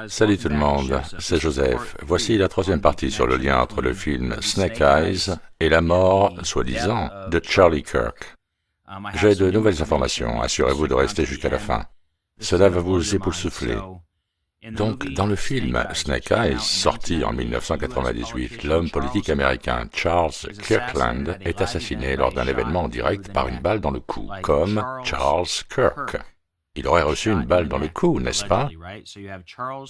Salut tout le monde, c'est Joseph. Voici la troisième partie sur le lien entre le film Snake Eyes et la mort, soi-disant, de Charlie Kirk. J'ai de nouvelles informations, assurez-vous de rester jusqu'à la fin. Cela va vous époustoufler. Donc, dans le film Snake Eyes, sorti en 1998, l'homme politique américain Charles Kirkland est assassiné lors d'un événement en direct par une balle dans le cou, comme Charles Kirk. Il aurait reçu une balle dans le cou, n'est-ce pas?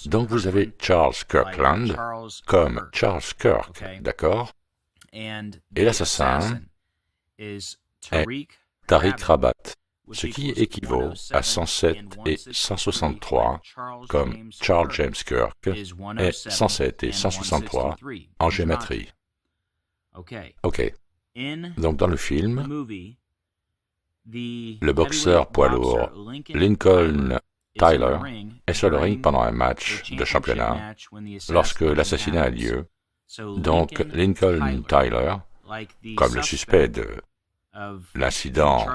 Donc vous avez Charles Kirkland comme Charles Kirk, d'accord? Et l'assassin est Tariq Rabat, ce qui équivaut à 107 et 163, comme Charles James Kirk est 107 et 163 en gématrie. Ok. Donc dans le film, le boxeur poids lourd Lincoln Tyler est sur le ring pendant un match de championnat lorsque l'assassinat a lieu. Donc Lincoln Tyler, comme le suspect de l'incident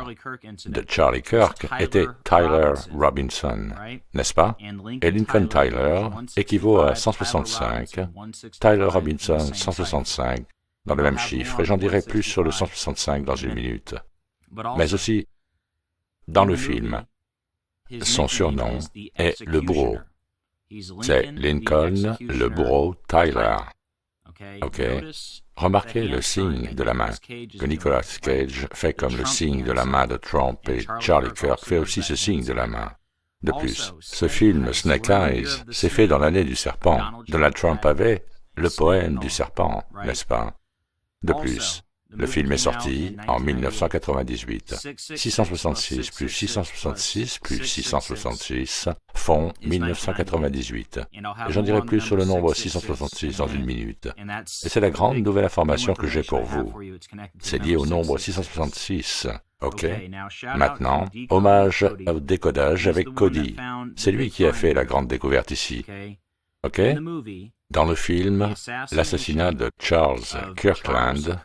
de Charlie Kirk, était Tyler Robinson, n'est-ce pas? Et Lincoln Tyler équivaut à 165, Tyler Robinson 165, dans le même chiffre, et j'en dirai plus sur le 165 dans une minute. Mais aussi, dans le film, son surnom est le bourreau. C'est Lincoln, le bourreau Tyler. Ok? Remarquez le signe de la main que Nicolas Cage fait comme le signe de la main de Trump et Charlie Kirk fait aussi ce signe de la main. De plus, ce film Snake Eyes s'est fait dans l'année du serpent. Donald Trump avait le poème du serpent, n'est-ce pas? De plus, le film est sorti en 1998. 666 plus 666 plus 666 font 1998. Et j'en dirai plus sur le nombre 666 dans une minute. Et c'est la grande nouvelle information que j'ai pour vous. C'est lié au nombre 666. Ok? Maintenant, hommage au décodage avec Cody. C'est lui qui a fait la grande découverte ici. Ok? Dans le film, l'assassinat de Charles Kirkland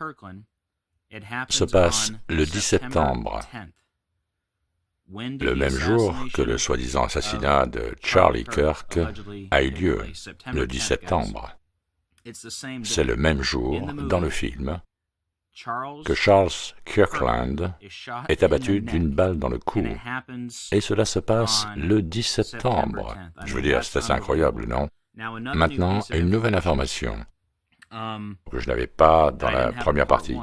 se passe le 10 septembre, le même jour que le soi-disant assassinat de Charlie Kirk a eu lieu, le 10 septembre. C'est le même jour, dans le film, que Charles Kirkland est abattu d'une balle dans le cou. Et cela se passe le 10 septembre. Je veux dire, c'est assez incroyable, non? Maintenant, une nouvelle information que je n'avais pas dans la première partie.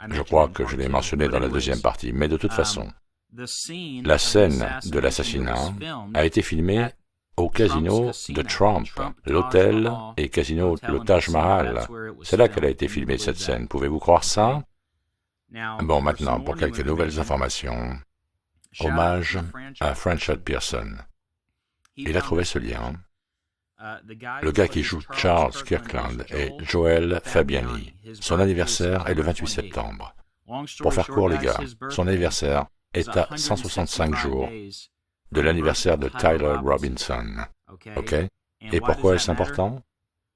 Je crois que je l'ai mentionné dans la deuxième partie, mais de toute façon, la scène de l'assassinat a été filmée au casino de Trump, l'hôtel et casino le Taj Mahal. C'est là qu'elle a été filmée, cette scène. Pouvez-vous croire ça? Bon, maintenant, pour quelques nouvelles informations, hommage à Franchard Pearson. Il a trouvé ce lien. Le gars qui joue Charles Kirkland est Joel Fabiani. Son anniversaire est le 28 septembre. Pour faire court, les gars, son anniversaire est à 165 jours de l'anniversaire de Tyler Robinson. Ok? Et pourquoi est-ce important?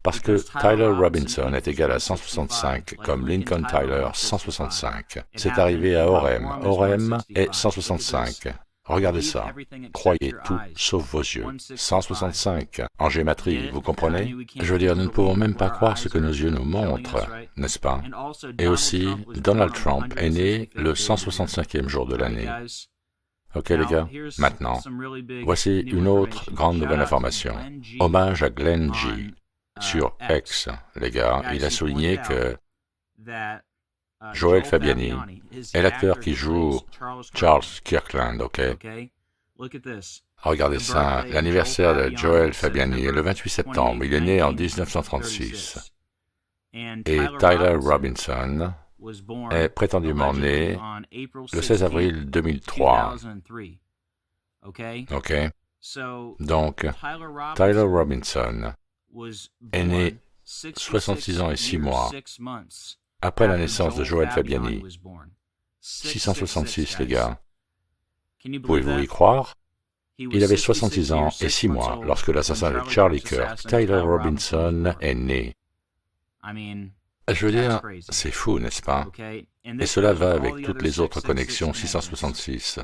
Parce que Tyler Robinson est égal à 165, comme Lincoln Tyler 165. C'est arrivé à Orem. Orem est 165. Regardez ça. Croyez tout sauf vos yeux. 165 en gématrie, vous comprenez? Je veux dire, nous ne pouvons même pas croire ce que nos yeux nous montrent, n'est-ce pas? Et aussi, Donald Trump est né le 165e jour de l'année. Ok les gars? Maintenant, voici une autre grande nouvelle information. Hommage à Glenn G. Sur X, les gars, il a souligné que Joel Fabiani est l'acteur qui joue Charles Kirkland, ok? Regardez ça, l'anniversaire de Joel Fabiani est le 28 septembre, il est né en 1936. Et Tyler Robinson est prétendument né le 16 avril 2003. Ok? Donc, Tyler Robinson est né 66 ans et 6 mois après la naissance de Joel Fabiani. 666, les gars. Pouvez-vous y croire? Il avait 66 ans et 6 mois lorsque l'assassin de Charlie Kirk, Tyler Robinson, est né. Je veux dire, c'est fou, n'est-ce pas? Et cela va avec toutes les autres connexions 666.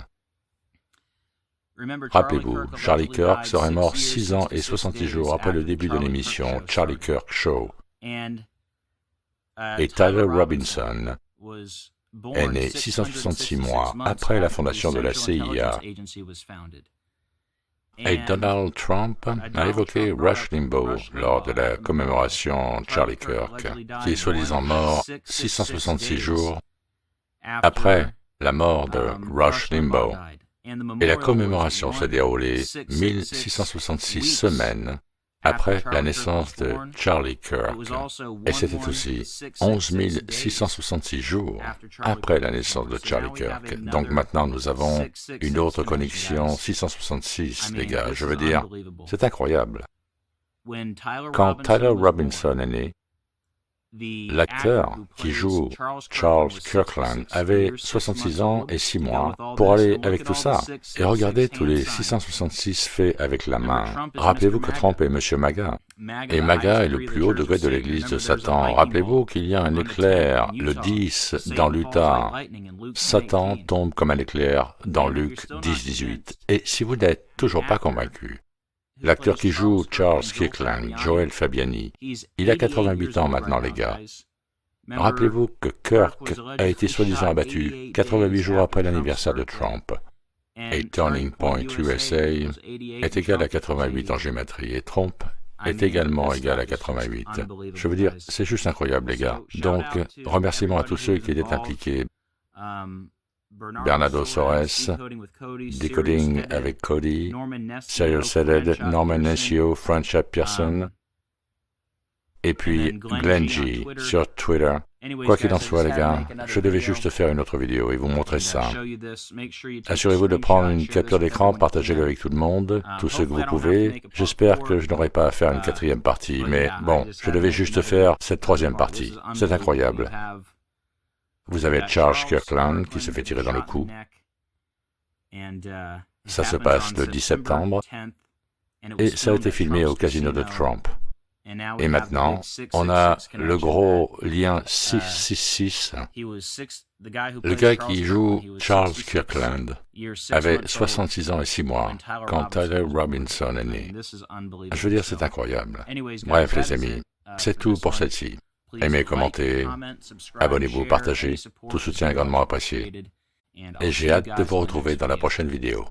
Rappelez-vous, Charlie Kirk serait mort 6 ans et 66 jours après le début de l'émission Charlie Kirk Show. Et Tyler Robinson est né 666 mois après la fondation de la CIA. Et Donald Trump a évoqué Rush Limbaugh lors de la commémoration Charlie Kirk, qui est soi-disant mort 666 jours après la mort de Rush Limbaugh. Et la commémoration s'est déroulée 1666 semaines après la naissance de Charlie Kirk. Et c'était aussi 11 666 jours après la naissance de Charlie Kirk. Donc maintenant, nous avons une autre connexion 666, les gars. Je veux dire, c'est incroyable. Quand Tyler Robinson est né, l'acteur qui joue Charles Kirkland avait 66 ans et 6 mois pour aller avec tout ça. Et regardez tous les 666 faits avec la main. Rappelez-vous que Trump est M. MAGA. Et MAGA est le plus haut degré de l'église de Satan. Rappelez-vous qu'il y a un éclair, le 10, dans l'Utah. Satan tombe comme un éclair dans Luc 10-18. Et si vous n'êtes toujours pas convaincu, l'acteur qui joue Charles Kirkland, Joel Fabiani, il a 88 ans maintenant, les gars. Rappelez-vous que Kirk a été soi-disant abattu 88 jours après l'anniversaire de Trump. Et Turning Point USA est égal à 88 en gématrie, et Trump est également égal à 88. Je veux dire, c'est juste incroyable, les gars. Donc, remerciements à tous ceux qui étaient impliqués. Bernardo Sores, Decoding avec Cody, Serial Said, Norman Nescio, Franchia Pearson, et puis Glenn G sur Twitter. Quoi qu'il en soit, les gars, je devais juste faire une autre vidéo et vous montrer ça. Assurez-vous de prendre une capture d'écran, partagez-le avec tout le monde, tous ceux que vous pouvez. J'espère que je n'aurai pas à faire une 4e partie, mais bon, je devais juste faire cette 3e partie. C'est incroyable. Vous avez Charles Kirkland qui se fait tirer dans le cou. Ça se passe le 10 septembre. Et ça a été filmé au casino de Trump. Et maintenant, on a le gros lien 666. Le gars qui joue Charles Kirkland avait 66 ans et 6 mois quand Tyler Robinson est né. Je veux dire, c'est incroyable. Bref, les amis, c'est tout pour celle-ci. Aimez, commentez, abonnez-vous, partagez, tout soutien est grandement apprécié. Et j'ai hâte de vous retrouver dans la prochaine vidéo.